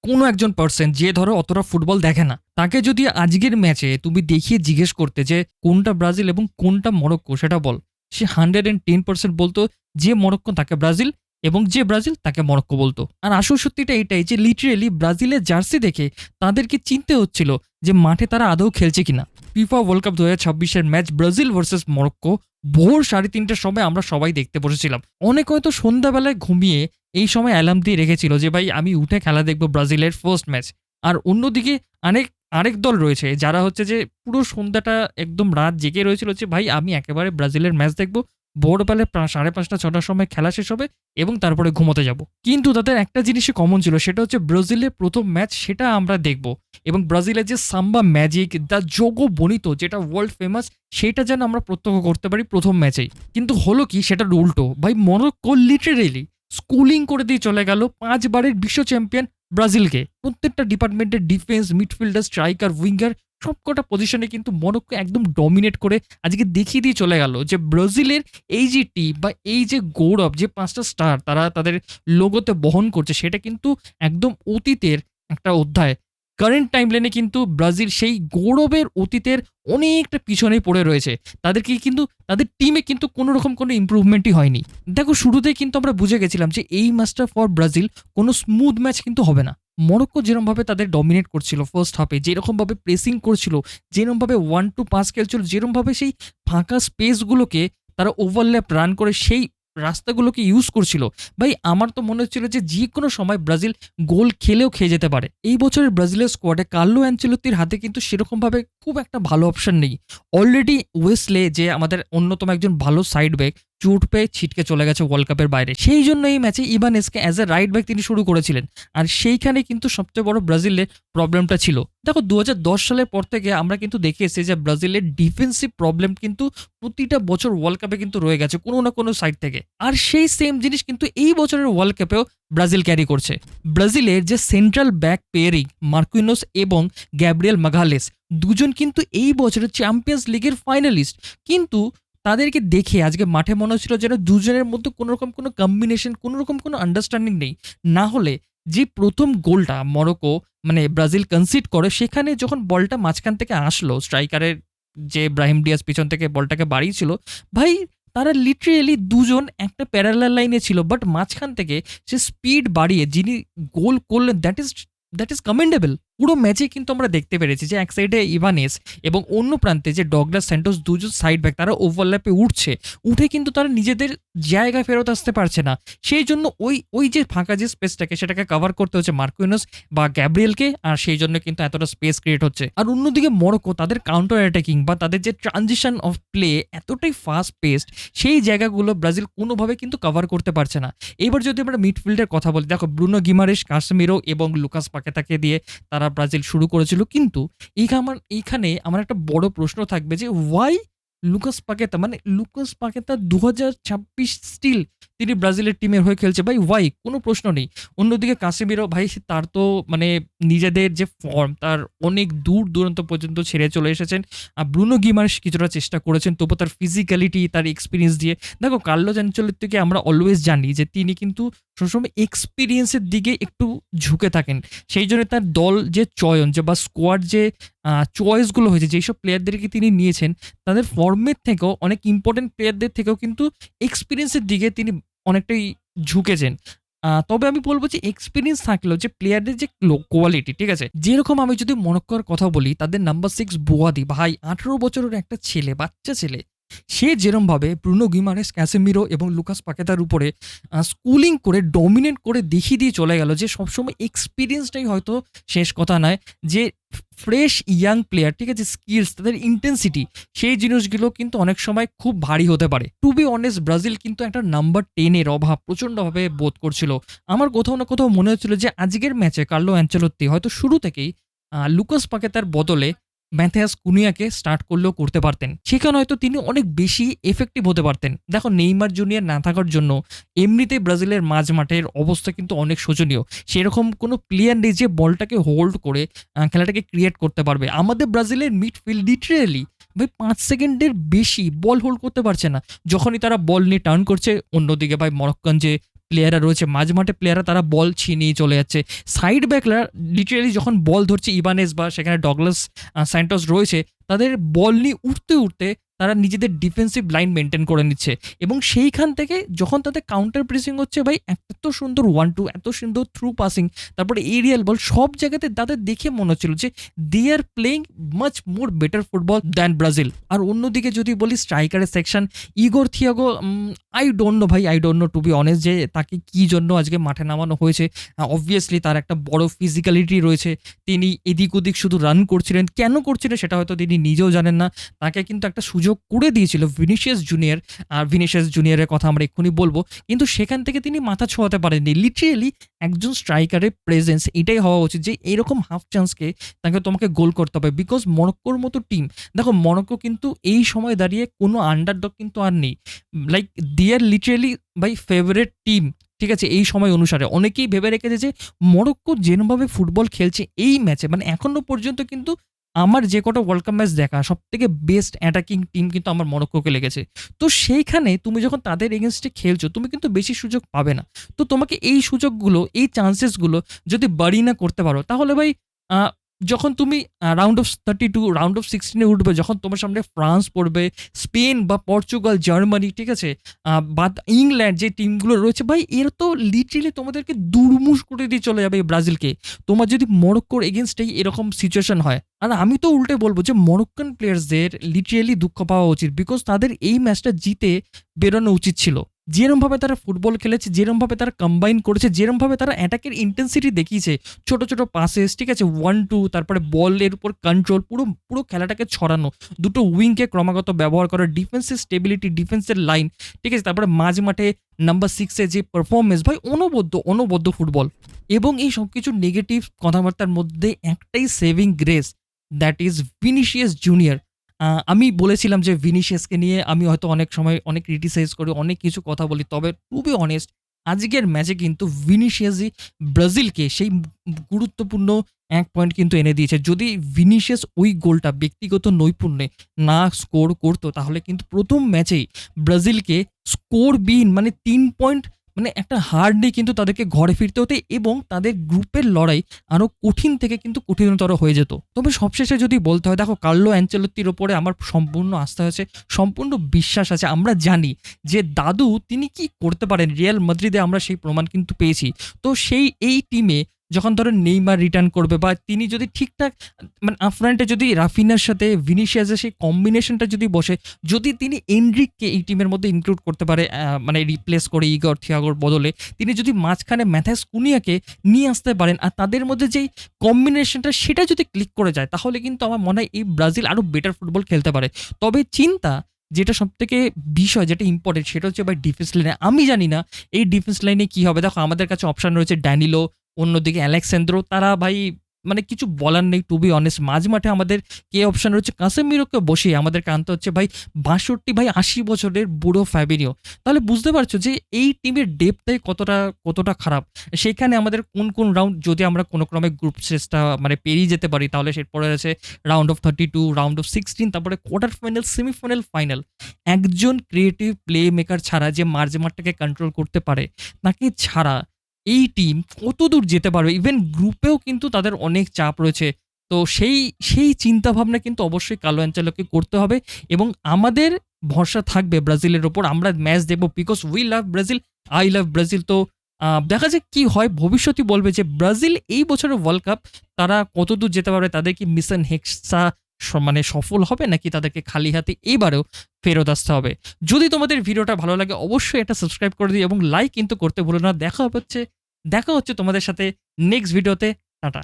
কোনো একজন পার্সন যে ধরো অতটা ফুটবল দেখে না, তাকে যদি আজকের ম্যাচে তুমি দেখিয়ে জিজ্ঞেস করতে যে কোনটা ব্রাজিল এবং কোনটা মরক্কো সেটা বল, সে 110% বলতো যে মরক্কো তাকে ব্রাজিল এবং যে ব্রাজিল তাকে মরক্কো বলতো। আর আসল সত্যিটা এটাই যে লিটারেলি ব্রাজিলের জার্সি দেখে তাদেরকে চিনতে হচ্ছিল যে মাঠে তারা আদৌ খেলছে কিনা। ফিফা ওয়ার্ল্ড কাপ 2026-এর ম্যাচ ব্রাজিল ভার্সেস মরক্কো ভোর 3:30টার সময় আমরা সবাই দেখতে বসেছিলাম। অনেক হয়তো সন্ধ্যাবেলায় ঘুমিয়ে এই সময় অ্যালার্ম দিয়ে রেখেছিল যে ভাই আমি উঠে খেলা দেখবো ব্রাজিলের ফার্স্ট ম্যাচ। আর অন্যদিকে আরেক দল রয়েছে যারা হচ্ছে যে পুরো সন্ধ্যাটা একদম রাত জেগে রয়েছিল যে ভাই আমি একেবারে ব্রাজিলের ম্যাচ দেখবো, ভোরবেলায় 5:30-6টার সময় খেলা শেষ হবে এবং তারপরে ঘুমোতে যাব। কিন্তু তাদের একটা জিনিসই কমন ছিল, সেটা হচ্ছে ব্রাজিলের প্রথম ম্যাচ সেটা আমরা দেখব এবং ব্রাজিলের যে সাম্বা ম্যাজিক দ্য যোগো বনিতো যেটা ওয়ার্ল্ড ফেমাস, সেটা যেন আমরা প্রত্যক্ষ করতে পারি প্রথম ম্যাচেই। কিন্তু হলো কি, সেটার উল্টো। ভাই মরক্কো লিটারেলি স্কুলিং করে দিয়ে চলে গেল 5বারের বিশ্ব চ্যাম্পিয়ন ব্রাজিলকে। প্রত্যেকটা ডিপার্টমেন্টের ডিফেন্স, মিডফিল্ডার, স্ট্রাইকার, উইঙ্গার সবকটা পজিশনে কিন্তু মরক্কো একদম ডমিনেট করে আজকে দেখিয়ে দিয়ে চলে গেল যে ব্রাজিলের এই যে টিম বা এই যে গৌরব, যে 5টা স্টার তারা তাদের লোগোতে বহন করছে, সেটা কিন্তু একদম অতীতের একটা অধ্যায়। কারেন্ট টাইমলাইনে কিন্তু ব্রাজিল সেই গৌরবের অতীতের অনেকটা পিছনেই পড়ে রয়েছে। তাদেরকে কিন্তু তাদের টিমে কিন্তু কোনো রকম কোনো ইম্প্রুভমেন্টই হয়নি। দেখো শুরুতেই কিন্তু আমরা বুঝে গেছিলাম যে এই ম্যাচটা ফর ব্রাজিল কোনো স্মুথ ম্যাচ কিন্তু হবে না। মরক্কো যেরকমভাবে তাদের ডমিনেট করছিল ফার্স্ট হাফে, যেরকমভাবে প্রেসিং করছিল, যেরকমভাবে 1-2 পাস খেলছিল, যেরকমভাবে সেই ফাঁকা স্পেসগুলোকে তারা ওভারল্যাপ রান করে সেই রাস্তাগুলোকে ইউজ করছিল, ভাই আমার তো মনে হচ্ছিল যে যে কোনো সময় ব্রাজিল গোল খেলেও খেয়ে যেতে পারে। এই বছরের ব্রাজিলের স্কোয়াডে কার্লো অ্যানচেলত্তির হাতে কিন্তু সেরকমভাবে খুব একটা ভালো অপশন নেই। অলরেডি ওয়েসলে যে আমাদের অন্যতম একজন ভালো সাইড ব্যাক চোট পেয়ে ছিটকে চলে গেছে ওয়ার্ল্ড কাপের বাইরে, সেই জন্য এই ম্যাচে ইবানেসকে অ্যাজ এ রাইট ব্যাক তিনি শুরু করেছিলেন। আর সেইখানে কিন্তু সবচেয়ে বড় ব্রাজিলের প্রবলেমটা ছিল। দেখো 2010 সালের পর থেকে আমরা কিন্তু দেখে এসেছি যে ব্রাজিলের ডিফেন্সিভ প্রবলেম কিন্তু প্রতিটা বছর ওয়ার্ল্ড কাপে কিন্তু রয়ে গেছে কোনো না কোনো সাইড থেকে। আর সেই সেম জিনিস কিন্তু এই বছরের ওয়ার্ল্ড কাপেও ব্রাজিল ক্যারি করছে। ব্রাজিলের যে সেন্ট্রাল ব্যাক পেয়ারিং মার্কুইনোস এবং গ্যাব্রিয়েল মাগালেস দুজন কিন্তু এই বছরের চ্যাম্পিয়ন্স লিগের ফাইনালিস্ট, কিন্তু তাদেরকে দেখে আজকে মাঠে মনে হচ্ছিল যেন দুজনের মধ্যে কোনো রকম কোনো কম্বিনেশন, কোনো রকম কোনো আন্ডারস্ট্যান্ডিং নেই। না হলে যে প্রথম গোলটা মরক্কো মানে ব্রাজিল কনসিড করে, সেখানে যখন বলটা মাঝখান থেকে আসলো, স্ট্রাইকারের যে ব্রাহিম ডিয়াজ পিছন থেকে বলটাকে বাড়িয়েছিল, ভাই তারা লিটারেলি দুজন একটা প্যারালাল লাইনে ছিল, বাট মাঝখান থেকে সে স্পিড বাড়িয়ে যিনি গোল করলেন দ্যাট ইজ কমেন্ডেবল। পুরো ম্যাচে কিন্তু আমরা দেখতে পেরেছি যে এক সাইডে ইভানেস এবং অন্য প্রান্তে যে ডগলাস স্যান্টোস, দুজন সাইড ব্যাক তারা ওভারল্যাপে উঠে কিন্তু তারা নিজেদের জায়গায় ফেরত আসতে পারছে না। সেই জন্য ওই যে ফাঁকা যে স্পেসটাকে সেটাকে কভার করতে হচ্ছে মার্কুইনোস বা গ্যাব্রিয়েলকে, আর সেই জন্য কিন্তু এতটা স্পেস ক্রিয়েট হচ্ছে। আর অন্যদিকে মরক্কো তাদের কাউন্টার অ্যাটাকিং বা তাদের যে ট্রানজিশন অফ প্লে এতটাই ফাস্ট পেসড, সেই জায়গাগুলো ব্রাজিল কোনোভাবে কিন্তু কভার করতে পারছে না। এবার যদি আমরা মিডফিল্ডের কথা বলি, দেখো ব্রুনো গিমারেস, কাসেমিরো এবং লুকাস পাকেতাকে দিয়ে তারা ব্রাজিল শুরু করেছিল, কিন্তু এইখানে আমার একটা বড় প্রশ্ন থাকবে যে ওয়াই লুকাস পাকেতা 2026 স্টিল তিনি ব্রাজিলের টিমের হয়ে খেলছে, ভাই ওয়াই? কোনো প্রশ্ন নেই। অন্যদিকে কাসেমিরো ভাই তার তো মানে নিজেদের যে ফর্ম তার অনেক দূর দূরান্ত পর্যন্ত ছেড়ে চলে এসেছেন। আর ব্রুনো গিমারেস কিছুটা চেষ্টা করেছেন, তবু তার ফিজিক্যালিটি, তার এক্সপিরিয়েন্স দিয়ে, দেখো কার্লো আনচেলত্তি থেকে আমরা অলওয়েজ জানি যে তিনি কিন্তু সবসময় এক্সপিরিয়েন্সের দিকে একটু ঝুঁকে থাকেন। সেই জন্য তার দল যে চয়ন যে বা স্কোয়াড যে চয়েসগুলো হয়েছে, যেসব প্লেয়ারদেরকে তিনি নিয়েছেন তাদের ফর্মের থেকেও অনেক ইম্পর্টেন্ট প্লেয়ারদের থেকেও কিন্তু এক্সপিরিয়েন্সের দিকে তিনি অনেকটাই ঝুঁকেছেন। তবে আমি বলবো যে এক্সপিরিয়েন্স থাকলেও যে প্লেয়ারদের যে কোয়ালিটি, ঠিক আছে, যেরকম আমি যদি মরক্কোর কথা বলি, তাদের নাম্বার 6 বুয়াদি, ভাই 18 বছরের একটা ছেলে, বাচ্চা ছেলে, সে যেরমভাবে ব্রুনো গিমারেস, ক্যাসেমিরো এবং লুকাস পাকেতার উপরে স্কুলিং করে ডমিনেট করে দেখিয়ে দিয়ে চলে গেল যে সবসময় এক্সপিরিয়েন্সটাই হয়তো শেষ কথা নয়, যে ফ্রেশ ইয়াং প্লেয়ার, ঠিক আছে, স্কিলস, তাদের ইন্টেন্সিটি, সেই জিনিসগুলো কিন্তু অনেক সময় খুব ভারী হতে পারে। টু বি অনেস্ট ব্রাজিল কিন্তু একটা নাম্বার 10-এর অভাব প্রচণ্ডভাবে বোধ করছিল। আমার কোথাও না কোথাও মনে হচ্ছিল যে আজকের ম্যাচে কার্লো অ্যানচেলত্তি হয়তো শুরু থেকেই লুকাস পাকেতার বদলে ম্যাথিয়াস কুনিয়াকে স্টার্ট করলেও করতে পারতেন, সেখানে হয়তো তিনি অনেক বেশি এফেক্টিভ হতে পারতেন। দেখো নেইমার জুনিয়র না থাকার জন্য এমনিতেই ব্রাজিলের মাঝ মাঠের অবস্থা কিন্তু অনেক শোচনীয়। সেরকম কোনো প্লেয়ার নেই যে বলটাকে হোল্ড করে খেলাটাকে ক্রিয়েট করতে পারবে। আমাদের ব্রাজিলের মিডফিল্ড লিটারেলি ভাই 5 সেকেন্ডের বেশি বল হোল্ড করতে পারছে না। যখনই তারা বল নিয়ে টার্ন করছে, অন্যদিকে ভাই মরক্কান যে প্লেয়াররা রয়েছে, মাঝমাঠে প্লেয়াররা তারা বল ছিনিয়ে চলে যাচ্ছে, সাইড ব্যাকরা লিটারালি যখন বল ধরছে ইবানেস বা সেখানে ডগলাস স্যান্টোস রয়েছে, তাদের বল নিয়ে উঠতে উঠতে তারা নিজেদের ডিফেন্সিভ লাইন মেনটেন করে নিচ্ছে এবং সেইখান থেকে যখন তাদের কাউন্টার প্রেসিং হচ্ছে ভাই, এত সুন্দর 1-2, এত সুন্দর থ্রু পাসিং, তারপরে এরিয়াল বল, সব জায়গাতে তাদের দেখে মনে হচ্ছিল যে they are playing much more better football than Brazil. আর অন্যদিকে যদি বলি স্ট্রাইকারের section, Igor Thiago, I don't know ভাই, I don't know to be honest যে তাকে কি জন্য আজকে মাঠে নামানো হয়েছে। অবভিয়াসলি তার একটা বড় ফিজিক্যালিটি রয়েছে, তিনি এদিক ওদিক শুধু রান করছিলেন, কেন করছিলেন সেটা হয়তো তিনি নিজেও জানেন না। তাকে কিন্তু একটা সুযোগ করে দিয়েছিল ভিনিসিয়াস জুনিয়র, আর ভিনিসিয়াস জুনিয়রের কথা আমরা এক্ষুনি বলবো, কিন্তু সেখান থেকে তিনি মাথা ছোঁয়াতে পারেননি। লিটারেলি একজন স্ট্রাইকারের প্রেজেন্স এটাই হওয়া উচিত যে এরকম হাফ চান্সকে তাকে তোমাকে গোল করতে হবে, বিকজ মরক্কোর মতো টিম, দেখো মরক্কো কিন্তু এই সময় দাঁড়িয়ে কোনো আন্ডারডগ কিন্তু আর নেই, like they are literally by favourite team, ঠিক আছে। এই সময় অনুসারে অনেকেই ভেবে রেখেছে যে মরক্কো যেভাবে ফুটবল খেলছে এই ম্যাচে, মানে এখনো পর্যন্ত কিন্তু আমার যে কটা ওয়ার্ল্ড কাপ ম্যাচ দেখা সব থেকে বেস্ট অ্যাটাকিং টিম কিন্তু আমার মরক্কোকে লেগেছে। তো সেইখানে তুমি যখন তাদের এগেনস্টে খেলছো, তুমি কিন্তু বেশি সুযোগ পাবে না। তো তোমাকে এই সুযোগগুলো, এই চান্সেসগুলো যদি বাড়ি না করতে পারো, তাহলে ভাই যখন তুমি রাউন্ড অফ 32, রাউন্ড অফ 16 উঠবে, যখন তোমার সামনে ফ্রান্স পড়বে, স্পেন বা পর্তুগাল, জার্মানি, ঠিক আছে, বা ইংল্যান্ড, যে টিমগুলো রয়েছে ভাই, এর তো লিটারেলি তোমাদেরকে দুর্মুষ করে দিয়ে চলে যাবে এই ব্রাজিলকে। তোমার যদি মরক্কোর এগেনস্টেই এরকম সিচুয়েশন হয়, আর আমি তো উল্টে বলবো যে মরক্কান প্লেয়ার্সদের লিটারেলি দুঃখ পাওয়া উচিত, বিকজ তাদের এই ম্যাচটা জিতে বেরোনো উচিত ছিল। যেরমভাবে তারা ফুটবল খেলেছে, যেরমভাবে তারা কম্বাইন করেছে, যেরমভাবে তারা অ্যাটাকের ইন্টেন্সিটি দেখিয়েছে, ছোট ছোট পাসেস, ঠিক আছে, 1-2, তারপরে বলের উপর কন্ট্রোল, পুরো পুরো খেলাটাকে ছড়ানো, দুটো উইংকে ক্রমাগত ব্যবহার করা, ডিফেন্সের স্টেবিলিটি, ডিফেন্সের লাইন, ঠিক আছে, তারপরে মাঝ মাঠে নাম্বার 6-এ যে পারফরমেন্স, ভাই অনবদ্য ফুটবল। এবং এই সব কিছু নেগেটিভ কথাবার্তার মধ্যে একটাই saving grace, that is Vinicius junior. আমি বলেছিলাম যে ভিনিসিয়াসকে নিয়ে আমি হয়তো অনেক সময় অনেক ক্রিটিসাইজ করি, অনেক কিছু কথা বলি, তবে টু বি অনেস্ট আজকের ম্যাচে কিন্তু ভিনিসিয়াসই ব্রাজিলকে সেই গুরুত্বপূর্ণ এক পয়েন্ট কিন্তু এনে দিয়েছে। যদি ভিনিসিয়াস ওই গোলটা ব্যক্তিগত নৈপুণ্যে না স্কোর করতো, তাহলে কিন্তু প্রথম ম্যাচেই ব্রাজিলকে স্কোর বিহীন, মানে 3 পয়েন্ট, মানে একটা হার নিয়ে কিন্তু তাদেরকে ঘরে ফিরতে হতো এবং তাদের গ্রুপের লড়াই আরও কঠিন থেকে কিন্তু কঠিনতর হয়ে যেত। তবে সবশেষে যদি বলতে হয়, দেখো কার্লো অ্যানচেলত্তির ওপরে আমার সম্পূর্ণ আস্থা আছে, সম্পূর্ণ বিশ্বাস আছে। আমরা জানি যে দাদু তিনি কি করতে পারেন, রিয়াল মাদ্রিদে আমরা সেই প্রমাণ কিন্তু পেয়েছি। তো এই টিমে যখন ধরো নেইমার রিটার্ন করবে, বা তিনি যদি ঠিকঠাক, মানে আফ্রান্টে যদি রাফিনার সাথে ভিনিসিয়াসের সেই কম্বিনেশনটা যদি বসে, যদি তিনি এনরিককে এই টিমের মধ্যে ইনক্লুড করতে পারে, মানে রিপ্লেস করে ইগর থিয়াগোর বদলে, তিনি যদি মাঝখানে ম্যাথাস কুনিয়াকে নিয়ে আসতে পারেন, আর তাদের মধ্যে যেই কম্বিনেশনটা সেটা যদি ক্লিক করে যায়, তাহলে কিন্তু আমার মনে হয় এই ব্রাজিল আরও বেটার ফুটবল খেলতে পারে। তবে চিন্তা যেটা সবথেকে বিষয়, যেটা ইম্পর্টেন্ট, সেটা হচ্ছে ভাই ডিফেন্স লাইনে। আমি জানি না এই ডিফেন্স লাইনে কি হবে। দেখো আমাদের কাছে অপশন রয়েছে ড্যানিলো, অন্যদিকে অ্যালেক্সান্দ্রো, তারা ভাই মানে কিছু বলার নেই টু বি অনেস্ট। মাঝ মাঠে আমাদের কে অপশন রয়েছে, কাসেমিরোকে বসিয়ে আমাদের কান্ত হচ্ছে ভাই 62, ভাই 80 বছরের বুড়ো ফ্যাবিনিও। তাহলে বুঝতে পারছো যে এই টিমের ডেপটাই কতটা খারাপ। সেইখানে আমাদের কোন রাউন্ড, যদি আমরা কোনো ক্রমে গ্রুপ স্টেজটা মানে পেরিয়ে যেতে পারি, তাহলে পরে আছে রাউন্ড অফ 32, রাউন্ড অফ 16, তারপরে কোয়ার্টার ফাইনাল, সেমিফাইনাল, ফাইনাল। একজন ক্রিয়েটিভ প্লে মেকার ছাড়া, যে মাঠটাকে কন্ট্রোল করতে পারে, তাকে ছাড়া এই টিম কত দূর যেতে পারবে? ইভেন গ্রুপেও কিন্তু তাদের অনেক চাপ রয়েছে। তো সেই চিন্তাভাবনা কিন্তু অবশ্যই কার্লো অ্যানচেলোকে করতে হবে এবং আমাদের ভরসা থাকবে ব্রাজিলের ওপর। আমরা ম্যাচ দেখবো, because we love Brazil, I love Brazil. তো দেখা যাক কি হয়, ভবিষ্যতই বলবে যে ব্রাজিল এই বছরের ওয়ার্ল্ড কাপ তারা কত দূর যেতে পারবে, তাদের কি মিশন হেক্সা মানে সফল হবে, নাকি তাদেরকে খালি হাতে এবারেও ফেরত আসতে হবে। যদি তোমাদের ভিডিওটা ভালো লাগে অবশ্যই এটা সাবস্ক্রাইব করে দিও এবং লাইক কিন্তু করতে ভুলো না। দেখা হচ্ছে তোমাদের সাথে নেক্সট ভিডিওতে। টাটা।